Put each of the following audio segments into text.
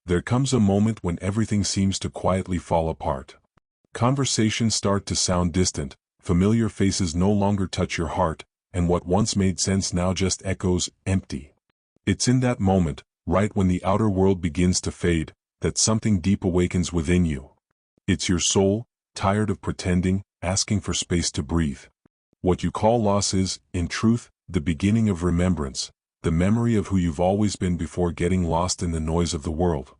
There comes a moment when everything seems to quietly fall apart. Conversations start to sound distant, familiar faces no longer touch your heart, and what once made sense now just echoes empty. It's in that moment, right when the outer world begins to fade, that something deep awakens within you. It's your soul, tired of pretending, asking for space to breathe. What you call loss is, in truth, the beginning of remembrance, the memory of who you've always been before getting lost in the noise of the world.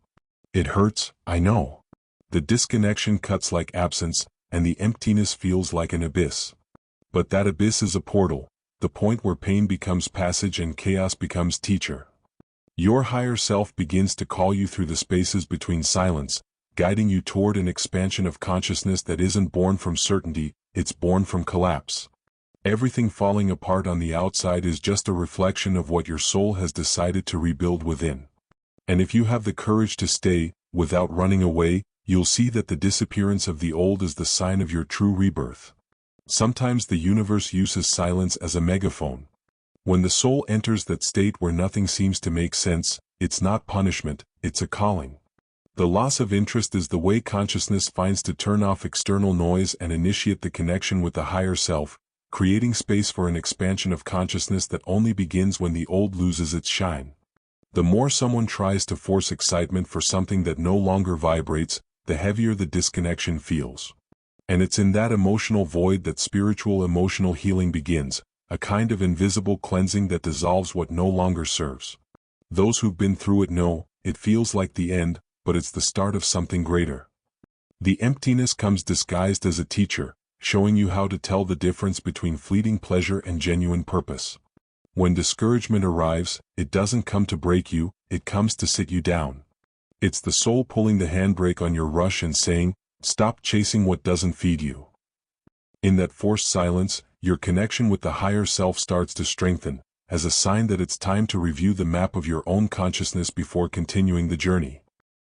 It hurts, I know. The disconnection cuts like absence, and the emptiness feels like an abyss. But that abyss is a portal, the point where pain becomes passage and chaos becomes teacher. Your higher self begins to call you through the spaces between silence, guiding you toward an expansion of consciousness that isn't born from certainty, it's born from collapse. Everything falling apart on the outside is just a reflection of what your soul has decided to rebuild within. And if you have the courage to stay, without running away, you'll see that the disappearance of the old is the sign of your true rebirth. Sometimes the universe uses silence as a megaphone. When the soul enters that state where nothing seems to make sense, it's not punishment, it's a calling. The loss of interest is the way consciousness finds to turn off external noise and initiate the connection with the higher self, creating space for an expansion of consciousness that only begins when the old loses its shine. The more someone tries to force excitement for something that no longer vibrates, the heavier the disconnection feels. And it's in that emotional void that spiritual emotional healing begins, a kind of invisible cleansing that dissolves what no longer serves. Those who've been through it know, it feels like the end, but it's the start of something greater. The emptiness comes disguised as a teacher, showing you how to tell the difference between fleeting pleasure and genuine purpose. When discouragement arrives, it doesn't come to break you, it comes to sit you down. It's the soul pulling the handbrake on your rush and saying, stop chasing what doesn't feed you. In that forced silence, your connection with the higher self starts to strengthen, as a sign that it's time to review the map of your own consciousness before continuing the journey.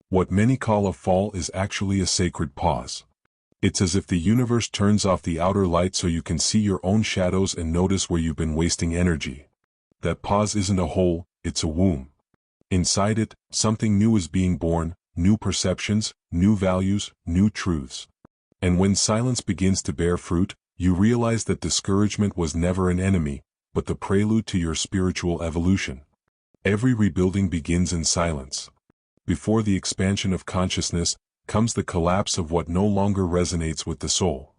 What many call a fall is actually a sacred pause. It's as if the universe turns off the outer light so you can see your own shadows and notice where you've been wasting energy. That pause isn't a hole, it's a womb. Inside it, something new is being born, new perceptions, new values, new truths. And when silence begins to bear fruit, you realize that discouragement was never an enemy, but the prelude to your spiritual evolution. Every rebuilding begins in silence. Before the expansion of consciousness, comes the collapse of what no longer resonates with the soul.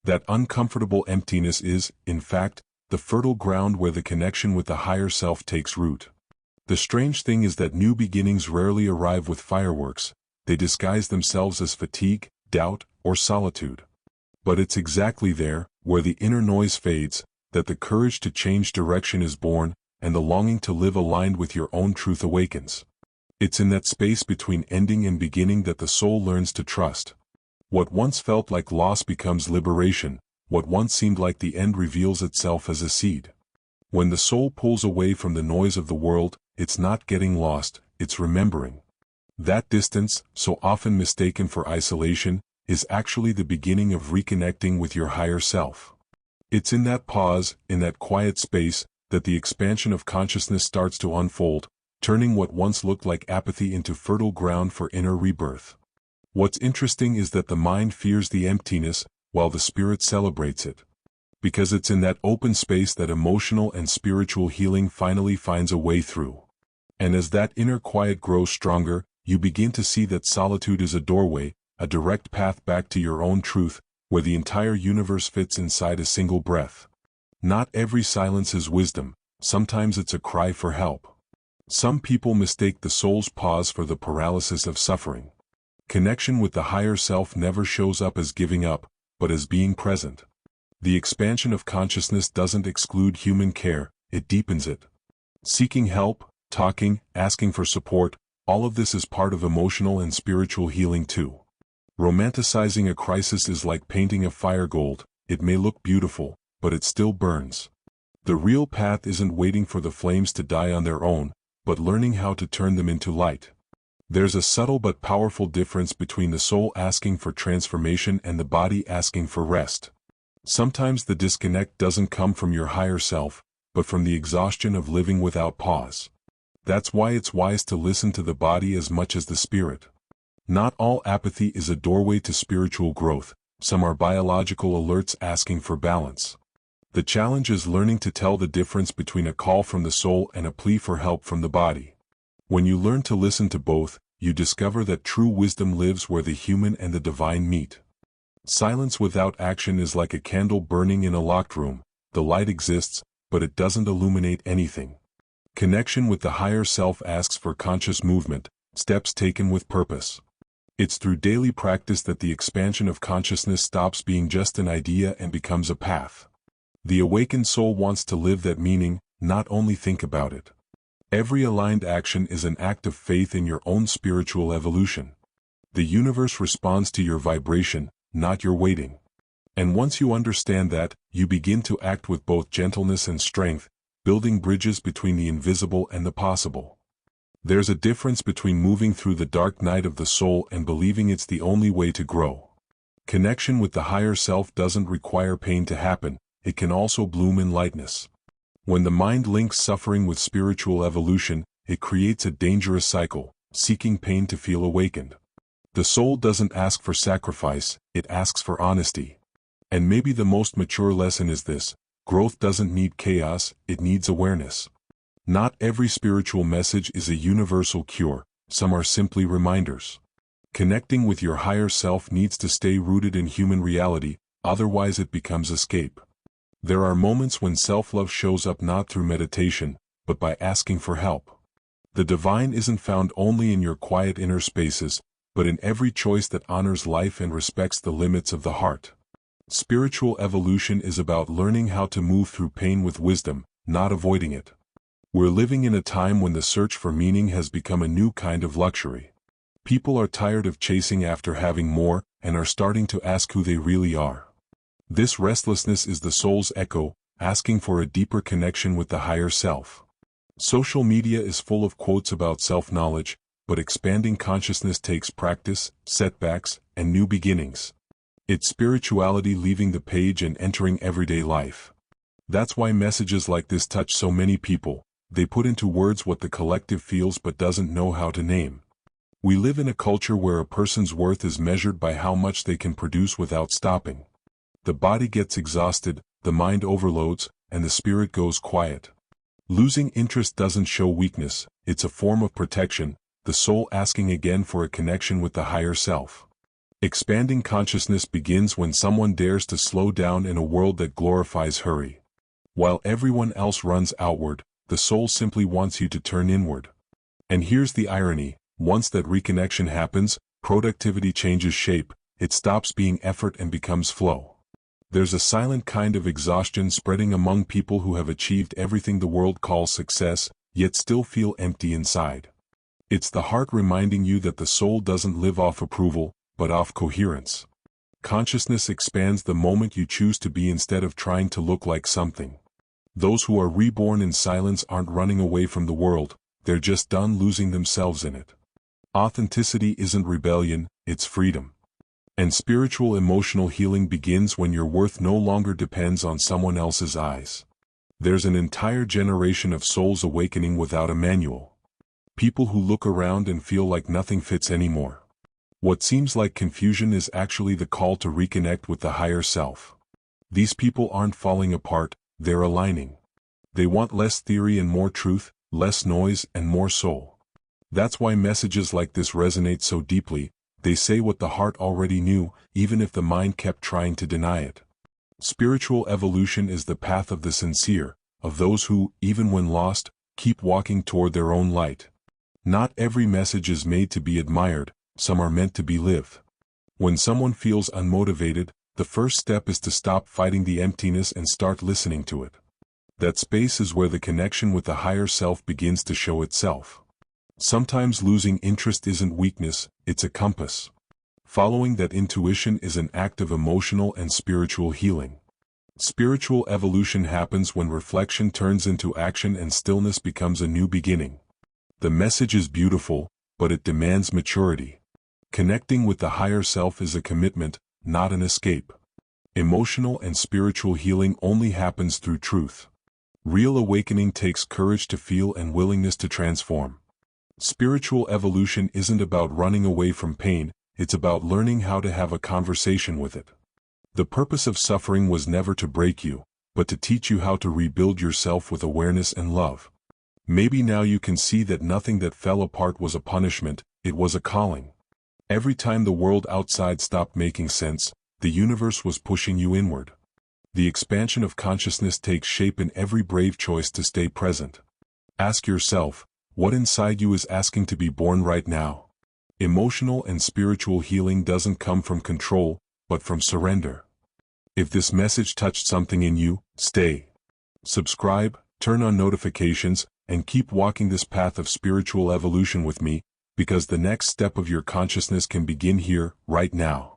That uncomfortable emptiness is, in fact, the fertile ground where the connection with the higher self takes root. The strange thing is that new beginnings rarely arrive with fireworks, they disguise themselves as fatigue, doubt, or solitude. But it's exactly there, where the inner noise fades, that the courage to change direction is born, and the longing to live aligned with your own truth awakens. It's in that space between ending and beginning that the soul learns to trust. What once felt like loss becomes liberation, what once seemed like the end reveals itself as a seed. When the soul pulls away from the noise of the world, it's not getting lost, it's remembering. That distance, so often mistaken for isolation, is actually the beginning of reconnecting with your higher self. It's in that pause, in that quiet space, that the expansion of consciousness starts to unfold, turning what once looked like apathy into fertile ground for inner rebirth. What's interesting is that the mind fears the emptiness, while the spirit celebrates it. Because it's in that open space that emotional and spiritual healing finally finds a way through. And as that inner quiet grows stronger, you begin to see that solitude is a doorway, a direct path back to your own truth, where the entire universe fits inside a single breath. Not every silence is wisdom, sometimes it's a cry for help. Some people mistake the soul's pause for the paralysis of suffering. Connection with the higher self never shows up as giving up, but as being present. The expansion of consciousness doesn't exclude human care, it deepens it. Seeking help, talking, asking for support, all of this is part of emotional and spiritual healing too. Romanticizing a crisis is like painting a fire gold, it may look beautiful, but it still burns. The real path isn't waiting for the flames to die on their own, but learning how to turn them into light. There's a subtle but powerful difference between the soul asking for transformation and the body asking for rest. Sometimes the disconnect doesn't come from your higher self, but from the exhaustion of living without pause. That's why it's wise to listen to the body as much as the spirit. Not all apathy is a doorway to spiritual growth, some are biological alerts asking for balance. The challenge is learning to tell the difference between a call from the soul and a plea for help from the body. When you learn to listen to both, you discover that true wisdom lives where the human and the divine meet. Silence without action is like a candle burning in a locked room. The light exists, but it doesn't illuminate anything. Connection with the higher self asks for conscious movement, steps taken with purpose. It's through daily practice that the expansion of consciousness stops being just an idea and becomes a path. The awakened soul wants to live that meaning, not only think about it. Every aligned action is an act of faith in your own spiritual evolution. The universe responds to your vibration, not your waiting. And once you understand that, you begin to act with both gentleness and strength, building bridges between the invisible and the possible. There's a difference between moving through the dark night of the soul and believing it's the only way to grow. Connection with the higher self doesn't require pain to happen, it can also bloom in lightness. When the mind links suffering with spiritual evolution, it creates a dangerous cycle, seeking pain to feel awakened. The soul doesn't ask for sacrifice, it asks for honesty. And maybe the most mature lesson is this: growth doesn't need chaos, it needs awareness. Not every spiritual message is a universal cure, some are simply reminders. Connecting with your higher self needs to stay rooted in human reality, otherwise it becomes escape. There are moments when self-love shows up not through meditation, but by asking for help. The divine isn't found only in your quiet inner spaces, but in every choice that honors life and respects the limits of the heart. Spiritual evolution is about learning how to move through pain with wisdom, not avoiding it. We're living in a time when the search for meaning has become a new kind of luxury. People are tired of chasing after having more, and are starting to ask who they really are. This restlessness is the soul's echo, asking for a deeper connection with the higher self. Social media is full of quotes about self-knowledge, but expanding consciousness takes practice, setbacks, and new beginnings. It's spirituality leaving the page and entering everyday life. That's why messages like this touch so many people. They put into words what the collective feels but doesn't know how to name. We live in a culture where a person's worth is measured by how much they can produce without stopping. The body gets exhausted, the mind overloads, and the spirit goes quiet. Losing interest doesn't show weakness, it's a form of protection, the soul asking again for a connection with the higher self. Expanding consciousness begins when someone dares to slow down in a world that glorifies hurry. While everyone else runs outward, the soul simply wants you to turn inward. And here's the irony: once that reconnection happens, productivity changes shape, it stops being effort and becomes flow. There's a silent kind of exhaustion spreading among people who have achieved everything the world calls success, yet still feel empty inside. It's the heart reminding you that the soul doesn't live off approval, but off coherence. Consciousness expands the moment you choose to be instead of trying to look like something. Those who are reborn in silence aren't running away from the world, they're just done losing themselves in it. Authenticity isn't rebellion, it's freedom. And spiritual emotional healing begins when your worth no longer depends on someone else's eyes. There's an entire generation of souls awakening without a manual. People who look around and feel like nothing fits anymore. What seems like confusion is actually the call to reconnect with the higher self. These people aren't falling apart, they're aligning. They want less theory and more truth, less noise and more soul. That's why messages like this resonate so deeply. They say what the heart already knew, even if the mind kept trying to deny it. Spiritual evolution is the path of the sincere, of those who, even when lost, keep walking toward their own light. Not every message is made to be admired, some are meant to be lived. When someone feels unmotivated, the first step is to stop fighting the emptiness and start listening to it. That space is where the connection with the higher self begins to show itself. Sometimes losing interest isn't weakness, it's a compass. Following that intuition is an act of emotional and spiritual healing. Spiritual evolution happens when reflection turns into action and stillness becomes a new beginning. The message is beautiful, but it demands maturity. Connecting with the higher self is a commitment, not an escape. Emotional and spiritual healing only happens through truth. Real awakening takes courage to feel and willingness to transform. Spiritual evolution isn't about running away from pain, it's about learning how to have a conversation with it. The purpose of suffering was never to break you, but to teach you how to rebuild yourself with awareness and love. Maybe now you can see that nothing that fell apart was a punishment, it was a calling. Every time the world outside stopped making sense, the universe was pushing you inward. The expansion of consciousness takes shape in every brave choice to stay present. Ask yourself, what inside you is asking to be born right now? Emotional and spiritual healing doesn't come from control, but from surrender. If this message touched something in you, stay. Subscribe, turn on notifications, and keep walking this path of spiritual evolution with me, because the next step of your consciousness can begin here, right now.